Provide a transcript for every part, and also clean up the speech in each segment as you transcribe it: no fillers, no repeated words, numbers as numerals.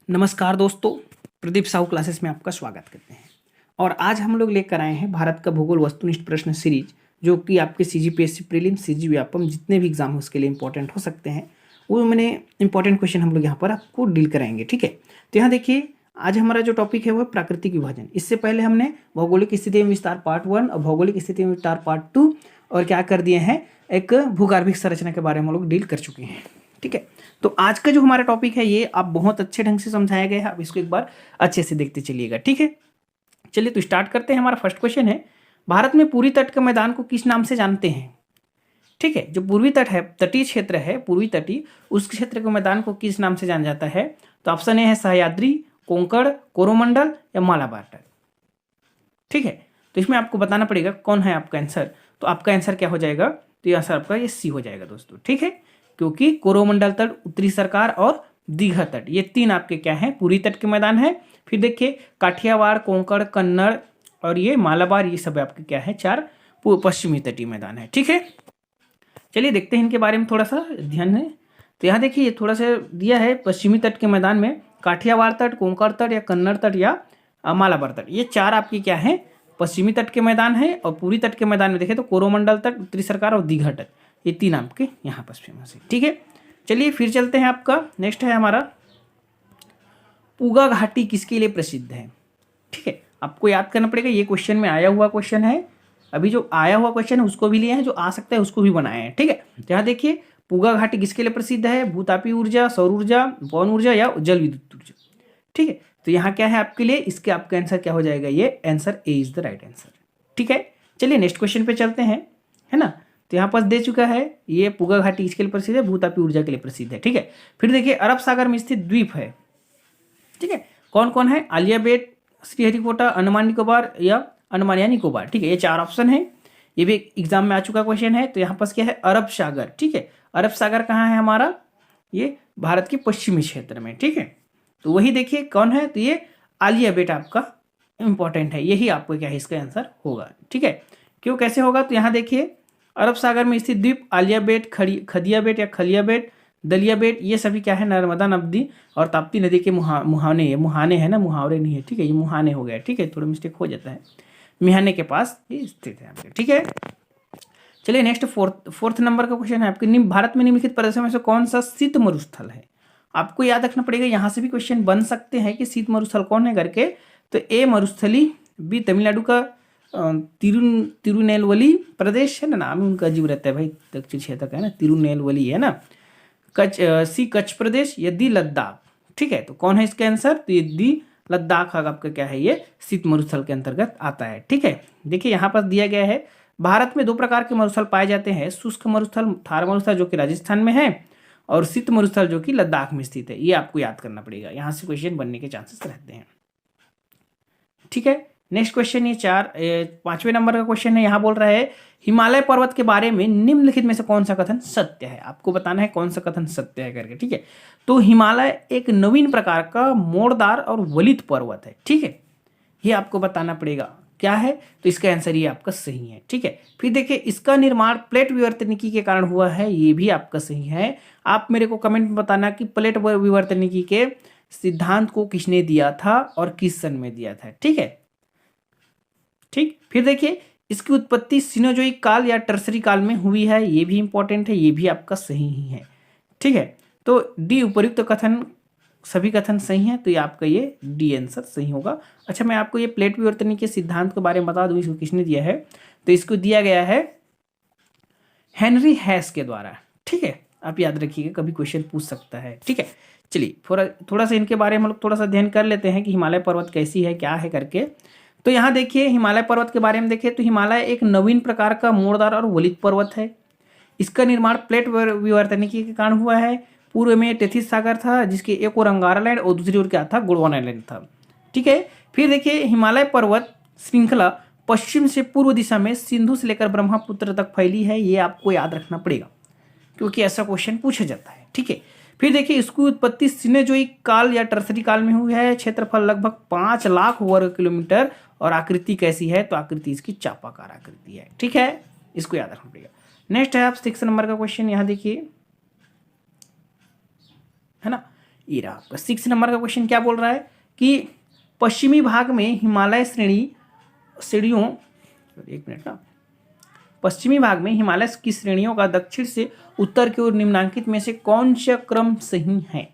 नमस्कार दोस्तों, प्रदीप साहू क्लासेस में आपका स्वागत करते हैं। और आज हम लोग लेकर आए हैं भारत का भूगोल वस्तुनिष्ठ प्रश्न सीरीज, जो कि आपके सीजीपीएससी प्रीलिम, सीजी व्यापम जितने भी एग्जाम हो उसके लिए इंपॉर्टेंट हो सकते हैं, वो मैंने इंपॉर्टेंट क्वेश्चन हम लोग यहाँ पर आपको डील कराएंगे। ठीक है, तो यहाँ देखिए, आज हमारा जो टॉपिक है वो है प्राकृतिक विभाजन। इससे पहले हमने भौगोलिक स्थिति में विस्तार पार्ट 1 और भौगोलिक स्थिति में विस्तार पार्ट 2 और क्या कर दिए हैं, एक भूगर्भिक संरचना के बारे में हम लोग डील कर चुके हैं। ठीक है, तो आज का जो हमारा टॉपिक है ये आप बहुत अच्छे ढंग से समझाया गया है। आप इसको एक बार अच्छे से देखते चलिएगा। ठीक है, चलिए तो स्टार्ट करते हैं। हमारा फर्स्ट क्वेश्चन है, भारत में पूर्वी तट के मैदान को किस नाम से जानते हैं? ठीक है, जो पूर्वी तट है, तटीय क्षेत्र है, पूर्वी तटीय, उस क्षेत्र के मैदान को किस नाम से जाना जाता है? तो ऑप्शन ए है सह्याद्री, कोंकण, कोरोमंडल या मालाबार तट। ठीक है, तो इसमें आपको बताना पड़ेगा कौन है आपका आंसर। तो आपका आंसर क्या हो जाएगा? तो ये आंसर आपका ये सी हो जाएगा दोस्तों। ठीक है, क्योंकि कोरोमंडल तट, उत्तरी सरकार और दीघा तट, ये तीन आपके क्या हैं, पूरी तट के मैदान है। फिर देखिए काठियावाड़, कोंकण, कन्नड़ और ये मालाबार, ये सब आपके क्या है, चार पश्चिमी तटीय मैदान है। ठीक है, चलिए देखते हैं इनके बारे में थोड़ा सा ध्यान है। तो यहाँ देखिए ये थोड़ा सा दिया है, पश्चिमी तट के मैदान में काठियावाड़ तट, कोंकण तट या कन्नड़ तट या मालाबार तट, ये चार आपकी क्या है, पश्चिमी तट के मैदान है। और पूरी तट के मैदान में देखें तो कोरोमंडल तट, उत्तरी सरकार और दीघा तट, ये तीन आपके यहाँ पर फेमस है। ठीक है, चलिए फिर चलते हैं। आपका नेक्स्ट है हमारा, पूगा घाटी किसके लिए प्रसिद्ध है? ठीक है, आपको याद करना पड़ेगा, ये क्वेश्चन में आया हुआ क्वेश्चन है। अभी जो आया हुआ क्वेश्चन है उसको भी लिया है, जो आ सकता है उसको भी बनाया है। ठीक है, तो यहाँ देखिए पूगा घाटी किसके लिए प्रसिद्ध है? भूतापी ऊर्जा, सौर ऊर्जा, पवन ऊर्जा या जल विद्युत ऊर्जा। ठीक है, तो यहाँ क्या है आपके लिए, इसके आपका आंसर क्या हो जाएगा? ये answer A is the right answer. ठीक है, चलिए नेक्स्ट क्वेश्चन पे चलते हैं, है ना। तो यहाँ पास दे चुका है, ये पूगा घाटी इसके लिए प्रसिद्ध है, भूतापी ऊर्जा के लिए प्रसिद्ध है। ठीक है, फिर देखिए अरब सागर में स्थित द्वीप है। ठीक है, कौन कौन है? आलिया बेट, श्रीहरिकोटा, अंडमान निकोबार या अंडमान या निकोबार। ठीक है, ये चार ऑप्शन है, ये भी एग्जाम में आ चुका क्वेश्चन है। तो यहाँ पास क्या है, अरब सागर। ठीक है, अरब सागर कहाँ है हमारा? ये भारत के पश्चिमी क्षेत्र में। ठीक है, तो वही देखिए कौन है, तो ये आलिया बेट आपका इंपॉर्टेंट है, यही आपको क्या है इसका आंसर होगा। ठीक है, क्यों, कैसे होगा? तो यहाँ देखिए अरब सागर में स्थित द्वीप आलिया बेट, खदिया बेट या खलिया बेट, दलिया बेट, ये सभी क्या है, नर्मदा नदी और ताप्ती नदी के मुहाने है ना, मुहावरे नहीं है। ठीक है, ये मुहाने हो गया। ठीक है, थोड़ा मिस्टेक हो जाता है, मिहाने के पास ये स्थित है आपके। ठीक है, चलिए नेक्स्ट फोर्थ नंबर का क्वेश्चन है आपके, भारत में निम्नलिखित प्रदेशों में से कौन सा शीत मरुस्थल है? आपको याद रखना पड़ेगा, यहाँ से भी क्वेश्चन बन सकते हैं कि शीत मरुस्थल कौन है करके। तो ए मरुस्थली, बी तमिलनाडु का तिरुनेलवली प्रदेश है ना, नाम ही उनका अजीब रहता है भाई, दक्षिण क्षेत्र का है ना, तिरुनेलवली है ना, सी कच्छ प्रदेश, या दी लद्दाख। ठीक है, तो कौन है इसका आंसर? तो ये दी लद्दाख आपका क्या है, ये शीत मरुस्थल के अंतर्गत आता है। ठीक है, देखिए यहाँ पर दिया गया है, भारत में दो प्रकार के मरुस्थल पाए जाते हैं, शुष्क मरुस्थल, थार मरुस्थल जो कि राजस्थान में है, और शीत मरुस्थल जो कि लद्दाख में स्थित है। ये आपको याद करना पड़ेगा, यहाँ से क्वेश्चन बनने के चांसेस रहते हैं। ठीक है, नेक्स्ट क्वेश्चन ये पांचवें नंबर का क्वेश्चन है। यहाँ बोल रहा है, हिमालय पर्वत के बारे में निम्नलिखित में से कौन सा कथन सत्य है? आपको बताना है कौन सा कथन सत्य है करके। ठीक है, तो हिमालय एक नवीन प्रकार का मोड़दार और वलित पर्वत है। ठीक है, ये आपको बताना पड़ेगा क्या है, तो इसका आंसर ये आपका सही है। ठीक है, फिर देखिए इसका निर्माण प्लेट विवर्तनिकी के कारण हुआ है, ये भी आपका सही है। आप मेरे को कमेंट में बताना कि प्लेट विवर्तनिकी के सिद्धांत को किसने दिया था और किस सन में दिया था। ठीक है, ठीक, फिर देखिए इसकी उत्पत्ति सिनोजोइक काल या टर्सरी काल में हुई है, ये भी इंपॉर्टेंट है, ये भी आपका सही ही है। ठीक है, तो डी उपर्युक्त कथन, सभी कथन सही हैं, तो ये आपका ये डी आंसर सही होगा। अच्छा, मैं आपको ये प्लेट विवर्तनिकी के सिद्धांत के बारे में बता दूं, इसको किसने दिया है? तो इसको दिया गया है हेनरी हैस के द्वारा। ठीक है, आप याद रखिएगा, कभी क्वेश्चन पूछ सकता है। ठीक है, चलिए थोड़ा सा इनके बारे में हम लोग थोड़ा सा अध्ययन कर लेते हैं कि हिमालय पर्वत कैसी है, क्या है करके। तो यहाँ देखिए हिमालय पर्वत के बारे में देखिए, तो हिमालय एक नवीन प्रकार का मोड़दार और वलित पर्वत है। इसका निर्माण प्लेट विवर्तनिकी के कारण हुआ है। पूर्व में टेथिस सागर था, जिसके एक ओर अंगारा लैंड और दूसरी ओर क्या था, गोंडवाना आइलैंड था। ठीक है, फिर देखिए हिमालय पर्वत श्रृंखला पश्चिम से पूर्व दिशा में सिंधु से लेकर ब्रह्मपुत्र तक फैली है, ये आपको याद रखना पड़ेगा, क्योंकि ऐसा क्वेश्चन पूछा जाता है। ठीक है, फिर देखिए इसकी उत्पत्ति सिनेजोइक काल या टर्सरी काल में हुई है। क्षेत्रफल लगभग 5 लाख वर्ग किलोमीटर, और आकृति कैसी है, तो आकृति इसकी चापाकार आकृति है। ठीक है, इसको याद रखना पड़ेगा। नेक्स्ट है आप 6 नंबर का क्वेश्चन, यहाँ देखिए, है ना, ये रहा आपका 6 नंबर का क्वेश्चन। क्या बोल रहा है कि पश्चिमी भाग में हिमालय श्रेणियों, एक मिनट ना, पश्चिमी भाग में हिमालय की श्रेणियों का दक्षिण से उत्तर की ओर निम्नांकित में से कौन सा क्रम सही है,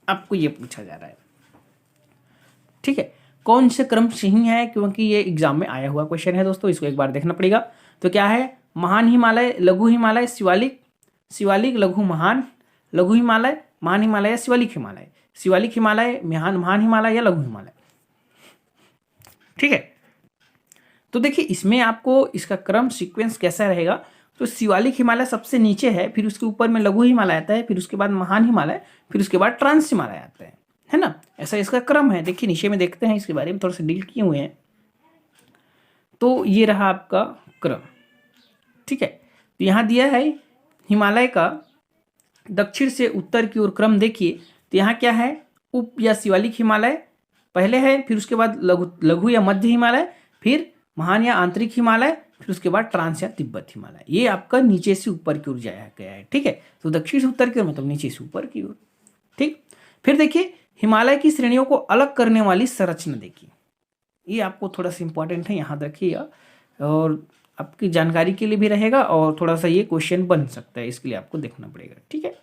आपको ये पूछा जा रहा है। ठीक है, कौन से क्रम सही है, क्योंकि ये एग्जाम में आया हुआ क्वेश्चन है दोस्तों, इसको एक बार देखना पड़ेगा। तो क्या है, महान हिमालय, लघु हिमालय, शिवालिक, शिवालिक लघु महान, लघु हिमालय, महान हिमालय या शिवालिक हिमालय, शिवालिक हिमालय, महान हिमालय या लघु हिमालय। ठीक है, तो देखिए इसमें आपको इसका क्रम सीक्वेंस कैसा रहेगा। तो शिवालिक हिमालय सबसे नीचे है, फिर उसके ऊपर में लघु हिमालय आता है, फिर उसके बाद महान हिमालय, फिर उसके बाद ट्रांस हिमालय आता है ना, ऐसा इसका क्रम है। देखिए नीचे में देखते हैं, इसके बारे में थोड़ा सा डील किए हुए हैं। तो ये रहा आपका क्रम। ठीक है, तो यहाँ दिया है हिमालय का दक्षिण से उत्तर की ओर क्रम। देखिए तो यहाँ क्या है, उप या शिवालिक हिमालय पहले है, फिर उसके बाद लघु या मध्य हिमालय, फिर महान या आंतरिक हिमालय, फिर उसके बाद ट्रांस या तिब्बत हिमालय। ये आपका नीचे से ऊपर की ओर जाया गया है। ठीक है, तो दक्षिण से उत्तर की ओर मतलब नीचे से ऊपर की ओर। ठीक, फिर देखिए हिमालय की श्रेणियों को अलग करने वाली संरचना देखिए, ये आपको थोड़ा सा इंपॉर्टेंट है, याद रखिएगा और आपकी जानकारी के लिए भी रहेगा और थोड़ा सा ये क्वेश्चन बन सकता है, इसके लिए आपको देखना पड़ेगा। ठीक है,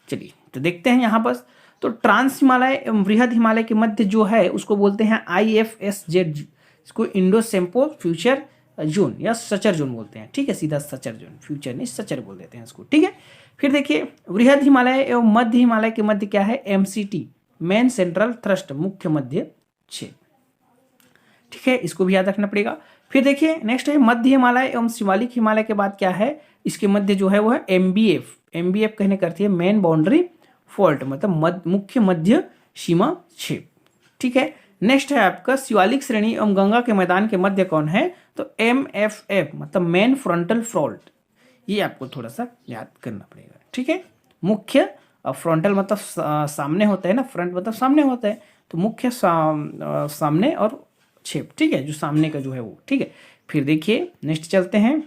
चलिए तो देखते हैं यहाँ पर। तो ट्रांस हिमालय एवं बृहद हिमालय के मध्य जो है उसको बोलते हैं IFSZ, इसको इंडो सेम्पो फ्यूचर जोन या सचर जोन बोलते हैं। ठीक है, सीधा सचर जोन, फ्यूचर नहीं सचर बोल देते हैं इसको। ठीक है, फिर देखिए बृहद हिमालय एवं मध्य हिमालय के मध्य क्या है, MCT, मेन सेंट्रल थ्रस्ट, मुख्य मध्य छेद। ठीक है, इसको भी याद रखना पड़ेगा। फिर देखिए नेक्स्ट है मध्य हिमालय एवं शिवालिक हिमालय के बाद क्या है, इसके मध्य जो है वो है MBF कहने करती है मेन बाउंड्री फॉल्ट, मतलब मुख्य मध्य सीमा छेद। ठीक है, नेक्स्ट है आपका शिवालिक श्रेणी एवं गंगा के मैदान के मध्य कौन है, तो MFF मतलब मेन फ्रंटल फॉल्ट, ये आपको थोड़ा सा याद करना पड़ेगा। ठीक है, मुख्य फ्रंटल मतलब सामने होता है ना, फ्रंट मतलब सामने होता है, तो मुख्य सामने और छेद। ठीक है, जो सामने का जो है वो। ठीक है, फिर देखिए नेक्स्ट चलते हैं।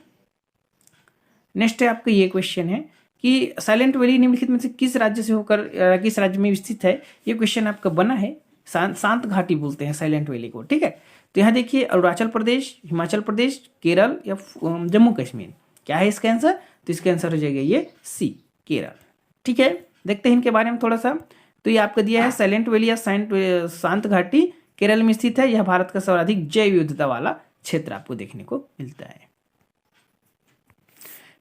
नेक्स्ट है आपका ये क्वेश्चन है कि साइलेंट वैली निम्नलिखित में से किस राज्य से होकर किस राज्य में स्थित है, ये क्वेश्चन आपका बना है। शांत घाटी बोलते हैं साइलेंट वैली को। ठीक है, तो यहाँ देखिए अरुणाचल प्रदेश, हिमाचल प्रदेश, केरल या जम्मू कश्मीर, क्या है इसका आंसर, तो इसका आंसर हो जाएगा ये C, केरल। ठीक है, देखते हैं इनके बारे में थोड़ा सा। तो ये आपका दिया है साइलेंट वैली या शांत घाटी केरल में स्थित है, यह भारत का सर्वाधिक जैव विविधता वाला क्षेत्र आपको देखने को मिलता है।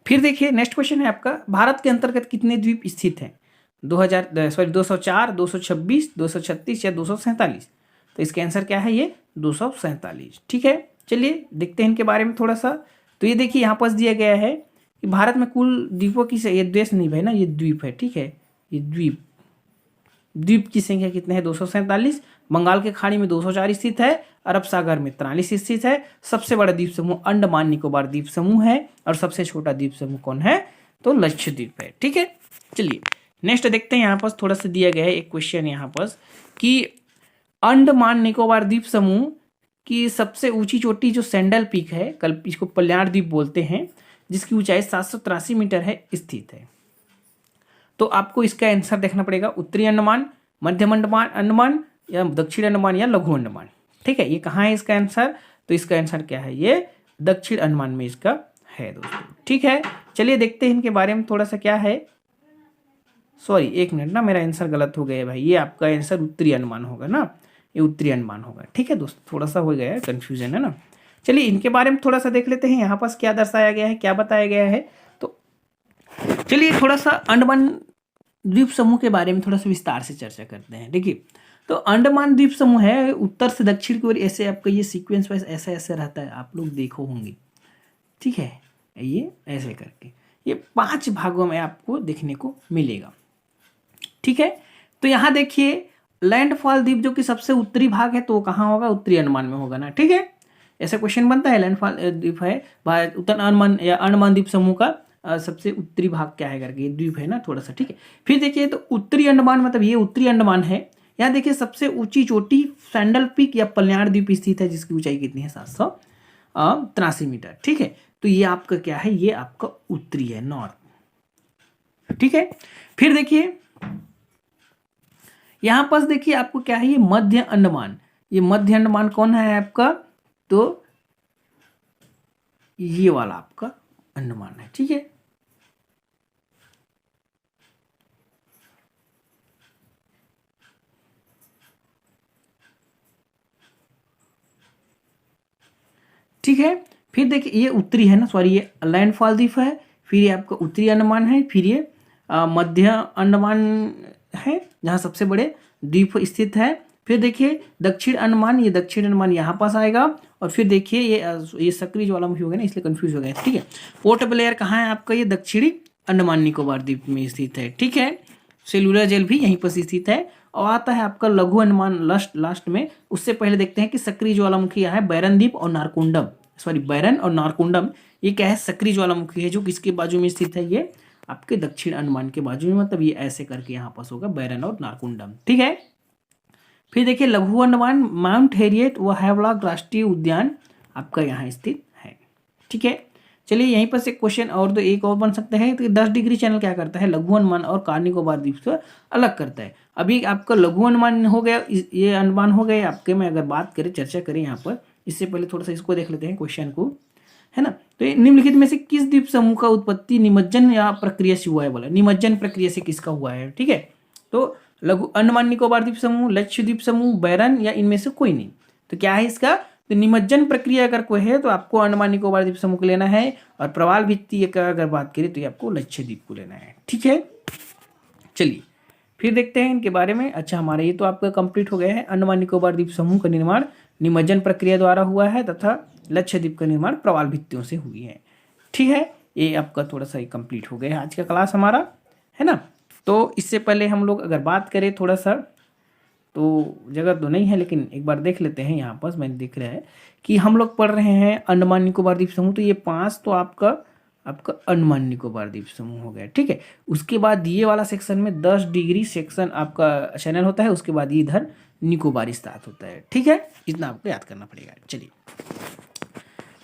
फिर देखिए नेक्स्ट क्वेश्चन है आपका, भारत के अंतर्गत कितने द्वीप स्थित हैं, 204, 226, 236 या 247। तो इसका आंसर क्या है, ये 247। ठीक है, चलिए देखते हैं इनके बारे में थोड़ा सा। तो ये देखिए यहाँ पास दिया गया है कि भारत में कुल द्वीपों की, ये देश नहीं भाई ना, ये द्वीप है। ठीक है, ये द्वीप की संख्या कितने हैं, 247। बंगाल के खाड़ी में 204 स्थित है, अरब सागर में 43 स्थित है। सबसे बड़ा द्वीप समूह अंडमान निकोबार द्वीप समूह है और सबसे छोटा द्वीप समूह कौन है, तो लक्षद्वीप है। ठीक है, चलिए नेक्स्ट देखते हैं। यहाँ पर थोड़ा सा दिया गया है एक क्वेश्चन यहाँ पर कि अंडमान निकोबार द्वीप समूह की सबसे ऊंची चोटी जो सैंडल पीक है, कल इसको कल्याण द्वीप बोलते हैं, जिसकी ऊंचाई 783 मीटर है, स्थित है। तो आपको इसका आंसर देखना पड़ेगा, उत्तरी अंडमान, मध्य अंडमान या दक्षिण अंडमान या लघु अंडमान। ठीक है, ये कहाँ है इसका आंसर, तो इसका आंसर क्या है, ये दक्षिण अंडमान में इसका है दोस्तों। ठीक है, चलिए देखते हैं इनके बारे में थोड़ा सा क्या है। सॉरी एक मिनट ना, मेरा आंसर गलत हो गया भाई, ये आपका आंसर उत्तरी अंडमान होगा ना, ये उत्तरी अंडमान होगा। ठीक है दोस्तों, थोड़ा सा हो गया है कंफ्यूजन है ना। चलिए इनके बारे में थोड़ा सा देख लेते हैं, यहाँ पास क्या दर्शाया गया है, क्या बताया गया है। तो चलिए थोड़ा सा अंडमान द्वीप समूह के बारे में थोड़ा सा विस्तार से चर्चा करते हैं। देखिए तो अंडमान द्वीप समूह है, उत्तर से दक्षिण की ओर ऐसे आपका ये सीक्वेंस वाइज ऐसा ऐसे रहता है, आप लोग देखो होंगे। ठीक है, ये ऐसे करके ये 5 भागों में आपको देखने को मिलेगा। ठीक है, तो यहाँ देखिए लैंडफॉल द्वीप जो कि सबसे उत्तरी भाग है, तो वो कहाँ होगा, उत्तरी अंडमान में होगा ना। ठीक है, ऐसा क्वेश्चन बनता है, लैंडफॉल द्वीप है उत्तर अंडमान या अंडमान द्वीप समूह का सबसे उत्तरी भाग क्या है करके, ये द्वीप है ना थोड़ा सा। ठीक है, फिर देखिए तो उत्तरी अंडमान मतलब ये उत्तरी अंडमान है। यहाँ देखिए सबसे ऊंची चोटी सैंडल पीक या कल्याण द्वीप स्थित है, जिसकी ऊंचाई कितनी है, 783 मीटर। ठीक है, तो ये आपका क्या है, ये आपका उत्तरी है, नॉर्थ। ठीक है, फिर देखिए यहाँ पास देखिए आपको क्या है, ये मध्य अंडमान, ये मध्य अंडमान कौन है आपका, तो ये वाला आपका अंडमान है, ठीक है। ठीक है, फिर देखिए ये उत्तरी है ना, सॉरी ये लैंडफॉल द्वीप है, फिर ये आपका उत्तरी अंडमान है, फिर ये मध्य अंडमान है जहाँ सबसे बड़े द्वीप स्थित है। फिर देखिए दक्षिण अंडमान, ये दक्षिण अंडमान यहाँ पास आएगा। और फिर देखिए ये सक्रिय ज्वालामुखी हो गया ना, इसलिए कंफ्यूज हो गया, ठीक है। पोर्ट ब्लेयर कहाँ है आपका, ये दक्षिणी अंडमान निकोबार द्वीप में स्थित है, ठीक है। सेलुलर जेल भी यहीं पर स्थित है। और आता है आपका लघु अंडमान लास्ट में। उससे पहले देखते हैं कि सक्रिय ज्वालामुखी यहाँ है बैरन द्वीप और नारकुंडम, सॉरी बैरन और नारकुंडम, ये क्या है, सक्रिय ज्वालामुखी है जो किसके बाजू में स्थित है, ये आपके दक्षिण अंडमान के बाजू में, मतलब ये ऐसे करके यहाँ पास होगा बैरन और नारकुंडम, ठीक है। फिर देखिए लघु अंडमान माउंट हैरियट व हैवलॉक राष्ट्रीय उद्यान आपका यहाँ स्थित है, ठीक है। चलिए यहीं पर से क्वेश्चन और तो एक और बन सकते हैं, तो 10 डिग्री चैनल क्या करता है, लघु अंडमान और कार निकोबार द्वीप से अलग करता है। अभी आपका लघु अंडमान हो गया, ये अंडमान हो गए आपके। मैं अगर बात करें, चर्चा करें यहाँ पर, इससे पहले थोड़ा सा इसको देख लेते हैं क्वेश्चन को, है ना। तो ये निम्नलिखित में से किस द्वीप समूह का उत्पत्ति निमज्जन या प्रक्रिया से हुआ है, बोला निमज्जन प्रक्रिया से किसका हुआ है, ठीक है। तो लघु अंडमान निकोबार द्वीप समूह, लक्षद्वीप समूह, बैरन, या इनमें से कोई नहीं। तो क्या है इसका, तो निमज्जन प्रक्रिया अगर कोई है तो आपको अंडमान निकोबार द्वीप समूह को लेना है, और प्रवाल भित्ति का अगर बात करें तो ये आपको लक्षद्वीप को लेना है, ठीक है। चलिए फिर देखते हैं इनके बारे में। अच्छा, हमारा ये तो आपका कंप्लीट हो गया है। अंडमान निकोबार द्वीप समूह का निर्माण निमज्जन प्रक्रिया द्वारा हुआ है तथा लक्षद्वीप का निर्माण प्रवाल भित्तियों से हुई है, ठीक है। ये आपका थोड़ा सा कंप्लीट हो गया है आज का क्लास हमारा, है ना। तो इससे पहले हम लोग अगर बात करें थोड़ा सा, तो जगह तो नहीं है लेकिन एक बार देख लेते हैं। यहाँ पर मैंने दिख रहा है कि हम लोग पढ़ रहे हैं अंडमान निकोबार द्वीप समूह, तो ये 5 तो आपका अंडमान निकोबार द्वीप समूह हो गया, ठीक है। उसके बाद ये वाला सेक्शन में 10 डिग्री सेक्शन आपका चैनल होता है, उसके बाद ये इधर निकोबार स्टार्ट होता है, ठीक है। इतना आपको याद करना पड़ेगा। चलिए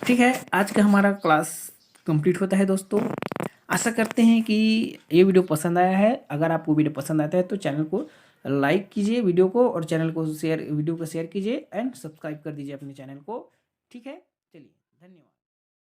ठीक है, आज का हमारा क्लास कंप्लीट होता है दोस्तों। आशा करते हैं कि ये वीडियो पसंद आया है। अगर आपको वीडियो पसंद आता है तो चैनल को लाइक कीजिए वीडियो को, और चैनल को वीडियो को शेयर कीजिए एंड सब्सक्राइब कर दीजिए अपने चैनल को, ठीक है। चलिए धन्यवाद।